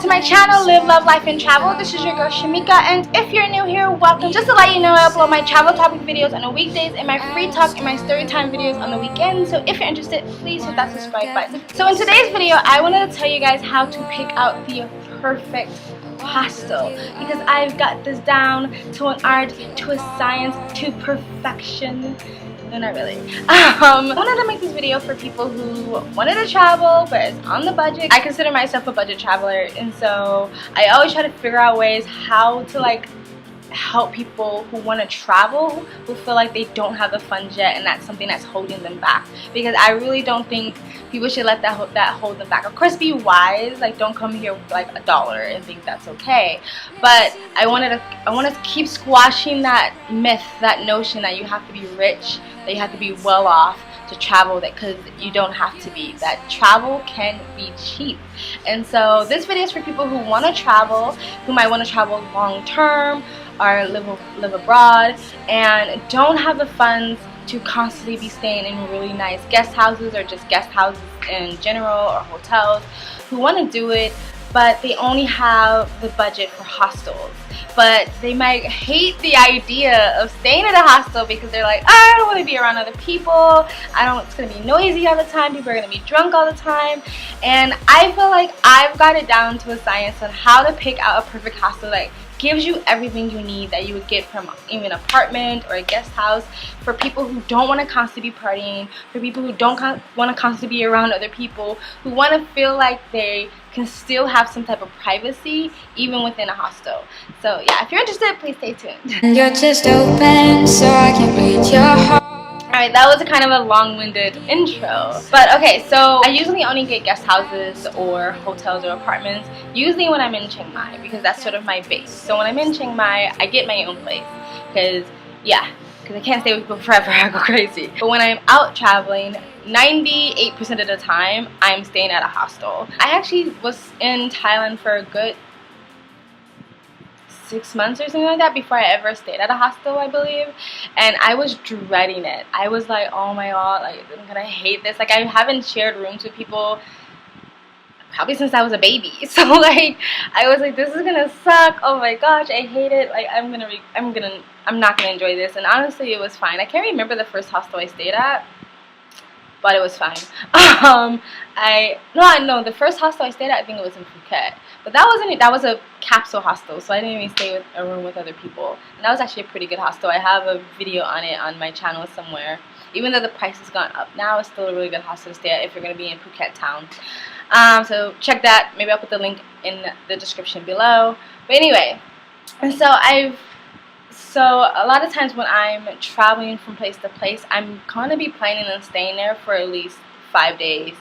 to my channel, Live, Love, Life, and Travel. This is your girl Shamika, and if you're new here, welcome. Just to let you know, I upload my travel topic videos on the weekdays and my free talk and my story time videos on the weekends. So if you're interested, please hit that subscribe button. So in today's video, I wanted to tell you guys how to pick out the perfect hostel, because I've got this down to an art, to a science, to perfection. No, not really. I wanted to make this video for people who wanted to travel but is on the budget. I consider myself a budget traveler, and so I always try to figure out ways how to help people who want to travel, who feel like they don't have the funds yet, and that's something that's holding them back. Because I really don't think people should let that hold them back. Of course, be wise. Like, don't come here with like $1 and think that's okay. But I want to keep squashing that myth, that notion that you have to be rich, that you have to be well off to travel, that because you don't have to be, that travel can be cheap. And so this video is for people who want to travel, who might want to travel long term or live abroad and don't have the funds to constantly be staying in really nice guest houses or just guest houses in general, or hotels, who want to do it but they only have the budget for hostels. But they might hate the idea of staying at a hostel because they're like, I don't want to be around other people. It's going to be noisy all the time. People are going to be drunk all the time. And I feel like I've got it down to a science on how to pick out a perfect hostel that gives you everything you need that you would get from even an apartment or a guest house, for people who don't want to constantly be partying, for people who don't want to constantly be around other people, who want to feel like they can still have some type of privacy even within a hostel. So yeah, if you're interested, please stay tuned. And you're just open so I can read your heart. Alright, that was a kind of a long-winded intro. But okay, so I usually only get guest houses or hotels or apartments usually when I'm in Chiang Mai, because that's sort of my base. So when I'm in Chiang Mai, I get my own place because I can't stay with people forever. I go crazy. But when I'm out traveling, 98% of the time, I'm staying at a hostel. I actually was in Thailand for a good 6 months or something like that before I ever stayed at a hostel, I believe, and I was dreading it. I was like, oh my god, like, I'm gonna hate this. Like, I haven't shared rooms with people probably since I was a baby, so like I was like, this is gonna suck. Oh my gosh, I hate it. Like, I'm not gonna enjoy this. And honestly, it was fine. I can't remember the first hostel I stayed at, but it was fine. The first hostel I stayed at, I think it was in Phuket. But that wasn't it. That was a capsule hostel, so I didn't even stay with a room with other people. And that was actually a pretty good hostel. I have a video on it on my channel somewhere. Even though the price has gone up now, it's still a really good hostel to stay at if you're going to be in Phuket town. So check that. Maybe I'll put the link in the description below. But anyway, and so a lot of times when I'm traveling from place to place, I'm going to be planning on staying there for at least 5 days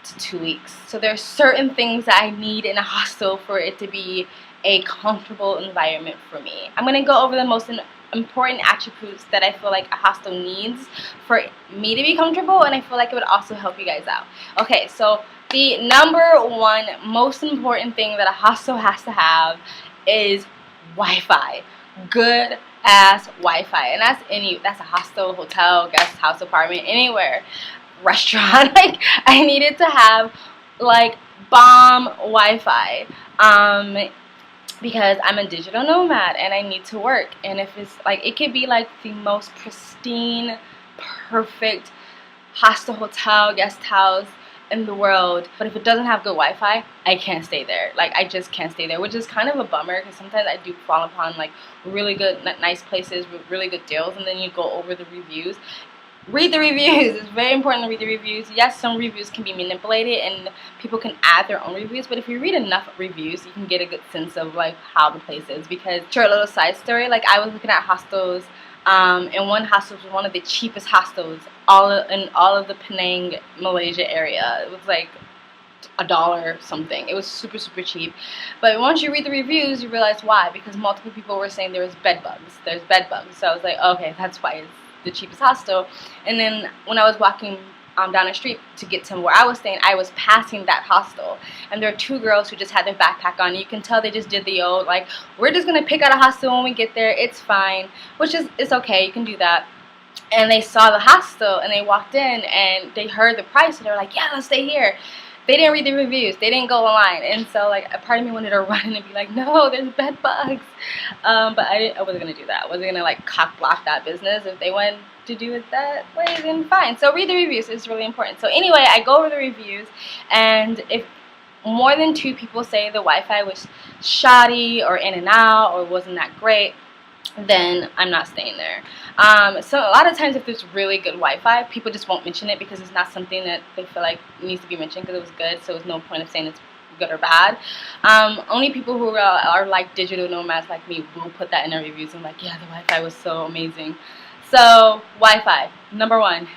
to 2 weeks. So there's certain things that I need in a hostel for it to be a comfortable environment for me. I'm going to go over the most important attributes that I feel like a hostel needs for me to be comfortable, and I feel like it would also help you guys out. Okay, so the number one most important thing that a hostel has to have is Wi-Fi. Good ass Wi-Fi. And that's a hostel, hotel, guest house, apartment, anywhere, restaurant. Like, I needed to have like bomb Wi-Fi because I'm a digital nomad and I need to work. And if it's like, it could be like the most pristine, perfect hostel, hotel, guest house in the world, but if it doesn't have good Wi-Fi, I can't stay there. Like, I just can't stay there, which is kind of a bummer, because sometimes I do fall upon like really good, nice places with really good deals, and then you go over the reviews. Read the reviews. It's very important to read the reviews. Yes, some reviews can be manipulated and people can add their own reviews, but if you read enough reviews, you can get a good sense of like how the place is. Because, short little side story, like, I was looking at hostels, and one hostel was one of the cheapest hostels in all of the Penang, Malaysia area. It was like $1 something. It was super, super cheap. But once you read the reviews, you realize why. Because multiple people were saying there was bed bugs. There's bed bugs. So I was like, okay, that's why it's the cheapest hostel. And then when I was walking down the street to get to where I was staying, I was passing that hostel, and there were two girls who just had their backpack on. You can tell they just did the old, like, we're just gonna pick out a hostel when we get there, it's fine, which is, it's okay, you can do that. And they saw the hostel and they walked in and they heard the price and they were like, yeah, let's stay here. they didn't read the reviews. They didn't go online. And so, like, a part of me wanted to run in and be like, no, there's bed bugs. But I wasn't going to do that. I wasn't going to, like, cock block that business. If they went to do it that way, then fine. So read the reviews. It's really important. So anyway, I go over the reviews, and if more than 2 people say the Wi-Fi was shoddy or in and out or wasn't that great, then I'm not staying there. So a lot of times if there's really good Wi-Fi, people just won't mention it because it's not something that they feel like needs to be mentioned because it was good, so there's no point of saying it's good or bad. Only people who are like digital nomads like me will put that in their reviews and like, yeah, the Wi-Fi was so amazing. So Wi-Fi, number one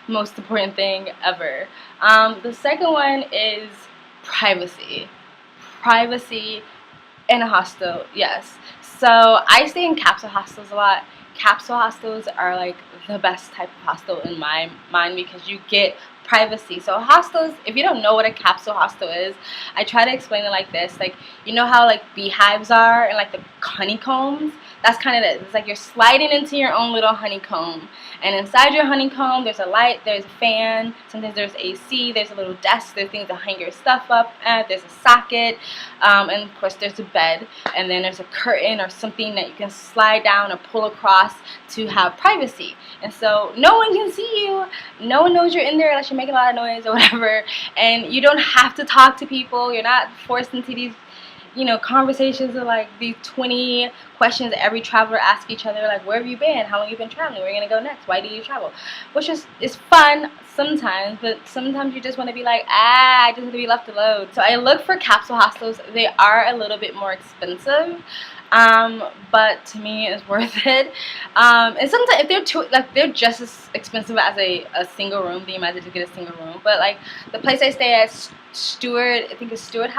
most important thing ever. The second one is privacy in a hostel. Yes, so I stay in capsule hostels a lot. Capsule hostels are like the best type of hostel in my mind because you get privacy. So hostels, if you don't know what a capsule hostel is, I try to explain it like this. Like, you know how like beehives are and like the honeycombs? That's kind of it. It's like you're sliding into your own little honeycomb, and inside your honeycomb there's a light, there's a fan, sometimes there's AC, there's a little desk, there's things to hang your stuff up at, there's a socket, and of course there's a bed, and then there's a curtain or something that you can slide down or pull across to have privacy. And so no one can see you, no one knows you're in there unless you're making a lot of noise or whatever, and you don't have to talk to people. You're not forced into these, you know, conversations of like these 20 questions that every traveler asks each other, like, where have you been? How long have you been traveling? Where are you going to go next? Why do you travel? Which is fun sometimes, but sometimes you just want to be like, I just want to be left alone. So I look for capsule hostels. They are a little bit more expensive, but to me it's worth it. And sometimes if they're just as expensive as a single room, then you might as well just get a single room. But like the place I stay at, Stewart, I think it's Stewart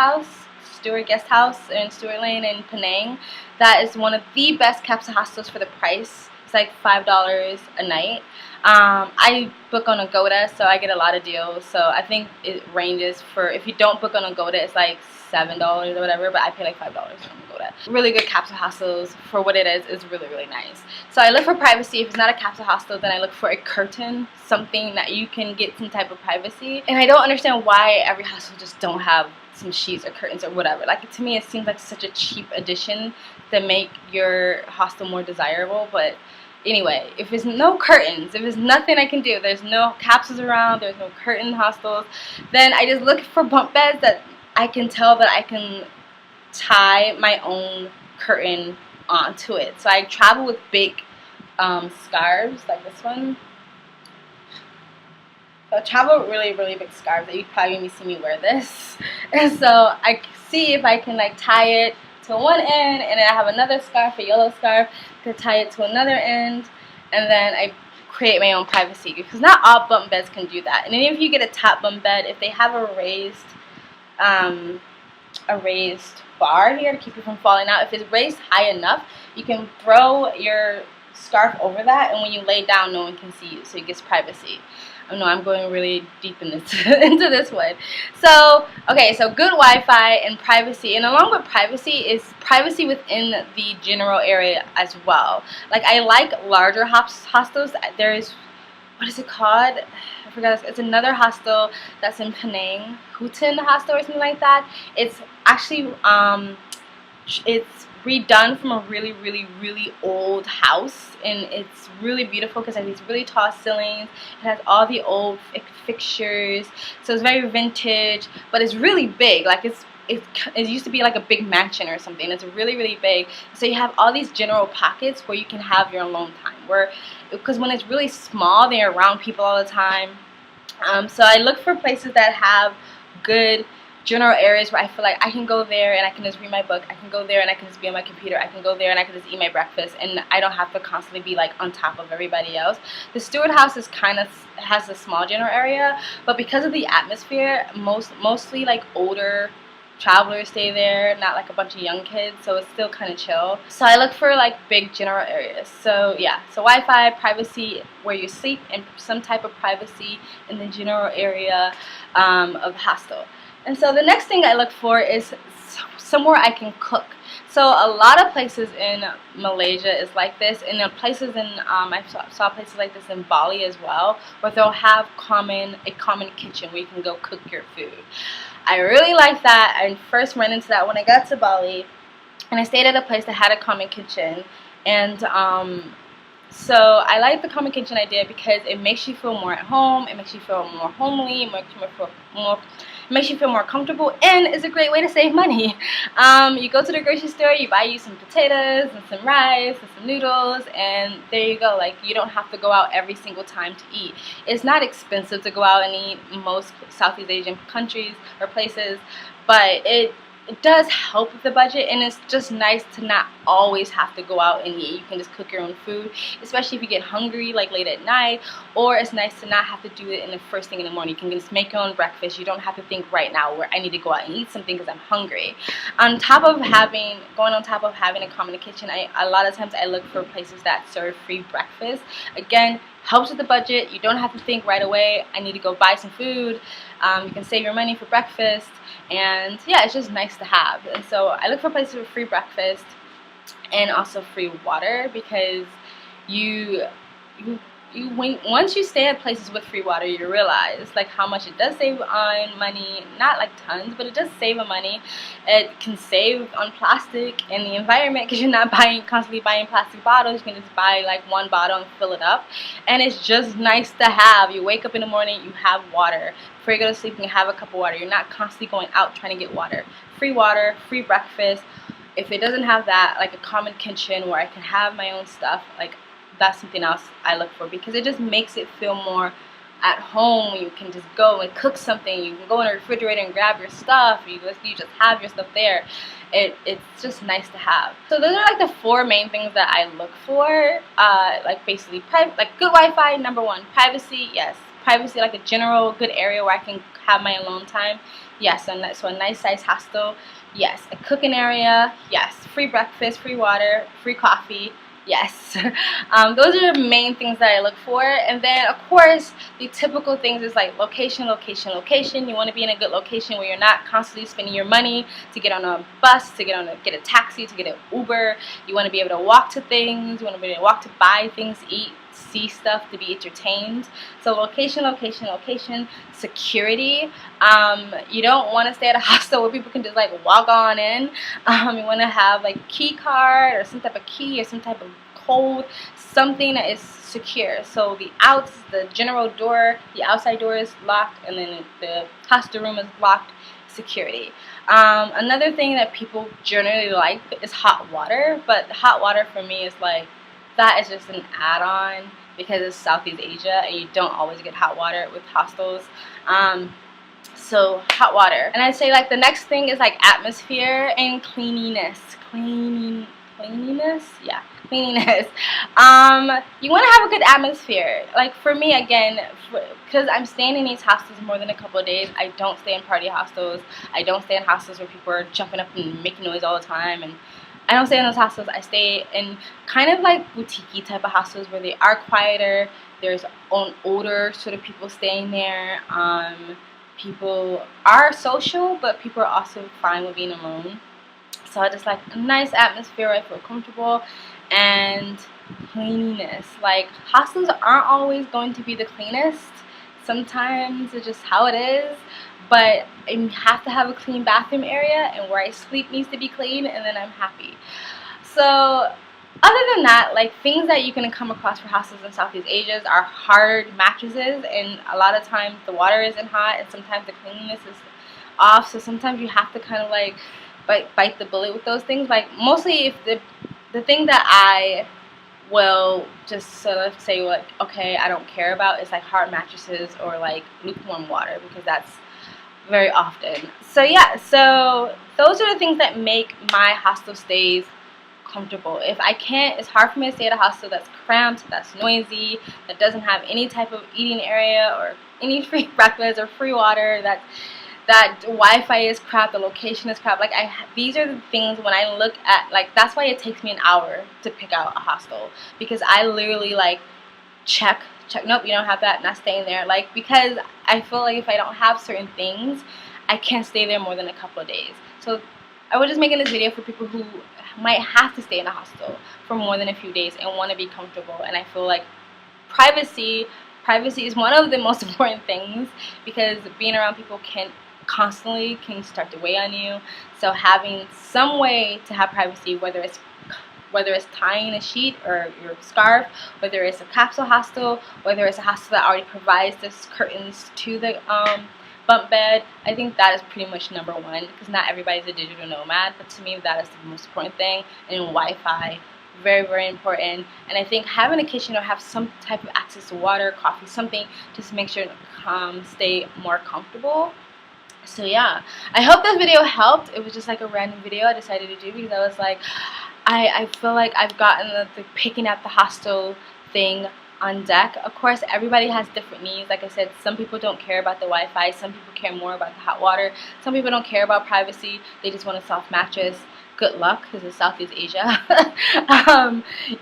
Guest House in Stewart Lane in Penang. That is one of the best capsule hostels for the price. It's like $5 a night. I book on Agoda, so I get a lot of deals. So I think it ranges for, if you don't book on Agoda, it's like $7 or whatever, but I pay like $5 on Agoda. Really good capsule hostels for what it is really, really nice. So I look for privacy. If it's not a capsule hostel, then I look for a curtain, something that you can get some type of privacy. And I don't understand why every hostel just don't have some sheets or curtains or whatever. Like, to me it seems like such a cheap addition to make your hostel more desirable. But anyway, if there's no curtains, if there's nothing I can do, there's no capsules around, there's no curtain hostels, then I just look for bunk beds that I can tell that I can tie my own curtain onto it. So I travel with big scarves like this one. So I travel with really, really big scarves that you probably see me wear this. And so I see if I can like tie it to one end, and then I have another scarf, a yellow scarf, to tie it to another end, and then I create my own privacy, because not all bunk beds can do that. And then if you get a top bunk bed, if they have a raised bar here to keep you from falling out, if it's raised high enough, you can throw your scarf over that, and when you lay down, no one can see you, so it gives privacy. Oh no, I'm going really deep in this into this one. So, okay, so good Wi-Fi and privacy, and along with privacy is privacy within the general area as well. Like, I like larger hostels. There's, what is it called? I forgot. It's another hostel that's in Penang, Hutan Hostel or something like that. It's actually it's redone from a really, really, really old house, and it's really beautiful because it has these really tall ceilings. It has all the old fixtures, so it's very vintage, but it's really big. Like, it used to be like a big mansion or something. It's really, really big. So you have all these general pockets where you can have your alone time. Because when it's really small, they're around people all the time. So I look for places that have good general areas where I feel like I can go there and I can just read my book. I can go there and I can just be on my computer. I can go there and I can just eat my breakfast, and I don't have to constantly be like on top of everybody else. The Stewart House is has a small general area, but because of the atmosphere, mostly like older travelers stay there, not like a bunch of young kids, so it's still kind of chill. So I look for like big general areas. So yeah, so Wi-Fi, privacy where you sleep, and some type of privacy in the general area of hostel. And so the next thing I look for is somewhere I can cook. So a lot of places in Malaysia is like this, and then places in I saw places like this in Bali as well, where they'll have a common kitchen where you can go cook your food. I really like that. I first ran into that when I got to Bali, and I stayed at a place that had a common kitchen, and so I like the common kitchen idea because it makes you feel more at home, it makes you feel more homely, it makes you feel more comfortable, and it's a great way to save money. You go to the grocery store, you buy you some potatoes and some rice and some noodles, and there you go. Like, you don't have to go out every single time to eat. It's not expensive to go out and eat in most Southeast Asian countries or places, but it does help with the budget, and it's just nice to not always have to go out and eat. You can just cook your own food, especially if you get hungry like late at night, or it's nice to not have to do it in the first thing in the morning. You can just make your own breakfast. You don't have to think right now where I need to go out and eat something because I'm hungry. On top of having a common kitchen, a lot of times I look for places that serve free breakfast. Again, helps with the budget. You don't have to think right away, I need to go buy some food. You can save your money for breakfast, and yeah, it's just nice to have. And so I look for places with free breakfast and also free water, because once you stay at places with free water, you realize like how much it does save on money. Not like tons, but it does save on money. It can save on plastic and the environment, because you're not constantly buying plastic bottles. You can just buy like one bottle and fill it up, and it's just nice to have. You wake up in the morning, you have water. Before you go to sleep, you can have a cup of water. You're not constantly going out trying to get water. Free water, free breakfast. If it doesn't have that, like a common kitchen where I can have my own stuff, like, that's something else I look for, because it just makes it feel more at home. You can just go and cook something. You can go in the refrigerator and grab your stuff. You just have your stuff there. It's just nice to have. So those are like the 4 main things that I look for. Like basically, like good Wi-Fi, number 1. Privacy, yes. Privacy, like a general good area where I can have my alone time. Yes. So a nice size hostel. Yes. A cooking area. Yes. Free breakfast, free water, free coffee. Yes. Those are the main things that I look for. And then, of course, the typical things is like location, location, location. You want to be in a good location where you're not constantly spending your money to get on a bus, to get a taxi, to get an Uber. You want to be able to walk to things. You want to be able to walk to buy things, eat, see stuff, to be entertained. So location, location, location. Security. You don't want to stay at a hostel where people can just like walk on in. You want to have like key card or some type of key or some type of code, something that is secure. So the general door, the outside door is locked, and then the hostel room is locked. Security. Another thing that people generally like is hot water, but hot water for me is like, that is just an add-on, because it's Southeast Asia and you don't always get hot water with hostels. So hot water. And I'd say like the next thing is like atmosphere and cleanliness. Cleanliness? Yeah, cleanliness. You want to have a good atmosphere. Like for me, again, because I'm staying in these hostels more than a couple of days, I don't stay in party hostels. I don't stay in hostels where people are jumping up and making noise all the time, and I don't stay in those hostels. I stay in kind of like boutique type of hostels where they are quieter. There's older sort of people staying there. People are social, but people are also fine with being alone. So I just like a nice atmosphere where I feel comfortable, and cleanliness. Like, hostels aren't always going to be the cleanest. Sometimes it's just how it is. But I have to have a clean bathroom area, and where I sleep needs to be clean, and then I'm happy. So other than that, like things that you can come across for hostels in Southeast Asia are hard mattresses, and a lot of times the water isn't hot, and sometimes the cleanliness is off. So sometimes you have to kind of like bite the bullet with those things. Like mostly, if the thing that I will just sort of say like, okay, I don't care about is like hard mattresses or like lukewarm water, because that's very often. So yeah, so those are the things that make my hostel stays comfortable. If I can't, it's hard for me to stay at a hostel that's cramped, that's noisy, that doesn't have any type of eating area or any free breakfast or free water, that Wi-Fi is crap, the location is crap. Like these are the things when I look at, like, that's why it takes me an hour to pick out a hostel, because I literally like check, nope, you don't have that, not staying there. Like, because I feel like if I don't have certain things, I can't stay there more than a couple of days. So I was just making this video for people who might have to stay in a hostel for more than a few days and want to be comfortable. And I feel like privacy is one of the most important things, because being around people can start to weigh on you. So having some way to have privacy, whether it's tying a sheet or your scarf, whether it's a capsule hostel, whether it's a hostel that already provides this curtains to the bunk bed, I think that is pretty much number one, because not everybody's a digital nomad, but to me that is the most important thing. And Wi-Fi, very, very important. And I think having a kitchen or have some type of access to water, coffee, something, just to make sure to stay more comfortable. So yeah, I hope this video helped. It was just like a random video I decided to do because I was like, I feel like I've gotten the picking at the hostel thing on deck. Of course, everybody has different needs. Like I said, some people don't care about the Wi-Fi, some people care more about the hot water, some people don't care about privacy, they just want a soft mattress. Good luck, because it's Southeast Asia.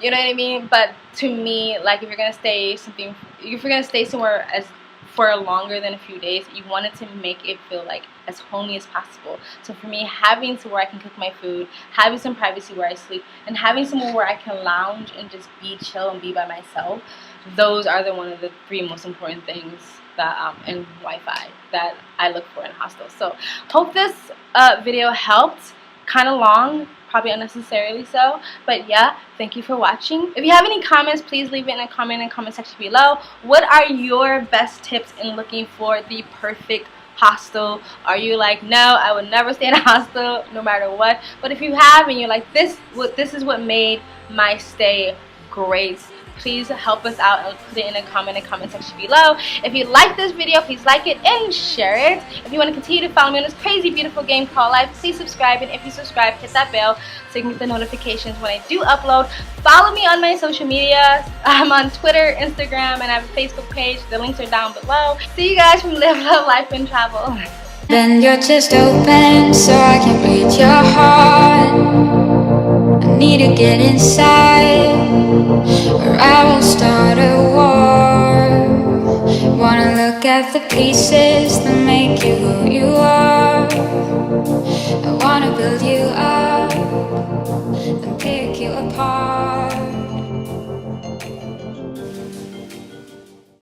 You know what I mean? But to me, like, if you're gonna stay somewhere for longer than a few days, you wanted to make it feel like as homey as possible. So for me, having somewhere I can cook my food, having some privacy where I sleep, and having somewhere where I can lounge and just be chill and be by myself, those are one of the 3 most important things that and Wi-Fi that I look for in hostels. So hope this video helped. Kind of long, probably unnecessarily so, but yeah, thank you for watching. If you have any comments, please leave it in the comment section below. What are your best tips in looking for the perfect hostel? Are you like, no, I would never stay in a hostel no matter what? But if you have and you're like, this is what made my stay great, please help us out and put it in the comment section below. If you like this video, please like it and share it. If you want to continue to follow me on this crazy beautiful game called life, please subscribe, and if you subscribe, hit that bell so you can get the notifications when I do upload. Follow me on my social media. I'm on Twitter, Instagram, and I have a Facebook page. The links are down below. See you guys from Live, Love, Life, and Travel. Then you're just open so I can read your heart. I need to get inside, or I will start a war. Wanna look at the pieces that make you who you are. I wanna build you up.